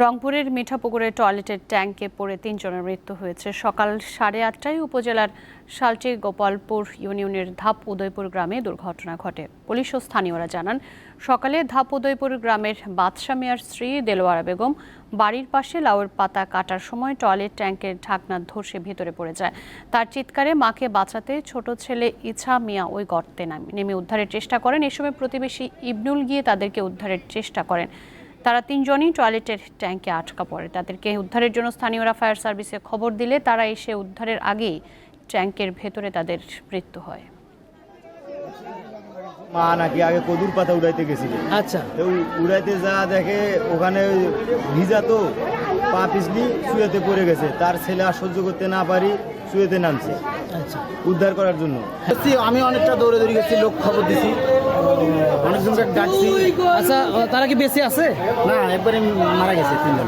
রংপুরের মিঠাপুকুরে টয়লেটের ট্যাঙ্কে পড়ে ৩ জনের মৃত্যু হয়েছে। সকাল 8:30টায় উপজেলার শালটি গোপালপুর ইউনিয়নের ধাপ উদয়পুর গ্রামে দুর্ঘটনা ঘটে। পুলিশ ও স্থানীয়রা জানান, সকালে ধাপ উদয়পুর গ্রামের বাদশা মিয়ার স্ত্রী দেলোয়ারা বেগম বাড়ির পাশে লাউয়ের পাতা কাটার সময় টয়লেট ট্যাঙ্কের ঢাকনা ধসে ভেতরে পড়ে যায়। তার চিৎকারে মাকে বাঁচাতে ছোট ছেলে ইছা মিয়া ওই গর্তে নেমে উদ্ধারের চেষ্টা করেন। এ সময় প্রতিবেশী ইবনুল গিয়ে তাদেরকে উদ্ধারের চেষ্টা করেন। তারা ৩ জনই টয়লেটের ট্যাঙ্কে আটকা পড়ে। তাদেরকে উদ্ধারের জন্য স্থানীয়রা ফায়ার সার্ভিসে খবর দিলে তারা এসে উদ্ধারের আগেই ট্যাঙ্কের ভেতরে তাদের মৃত্যু হয়। মা নাকি আগে কদুর পাতা উড়াইতে গেছিল। আচ্ছা, তো উড়াইতে যা দেখে ওখানে ভিজা, তো পা পিছলি শুয়েতে পড়ে গেছে। তার ছেলে আর সহ্য করতে না পারি শুয়েতে নামছে আচ্ছা, উদ্ধার করার জন্য। আমি অনেকটা দৌড়ে গেছি, লোক খবর দিছি, অনেকজনকে ডাকছি। আচ্ছা, তারা কি বেঁচে আছে? না, একবারে মারা গেছে 3 জন।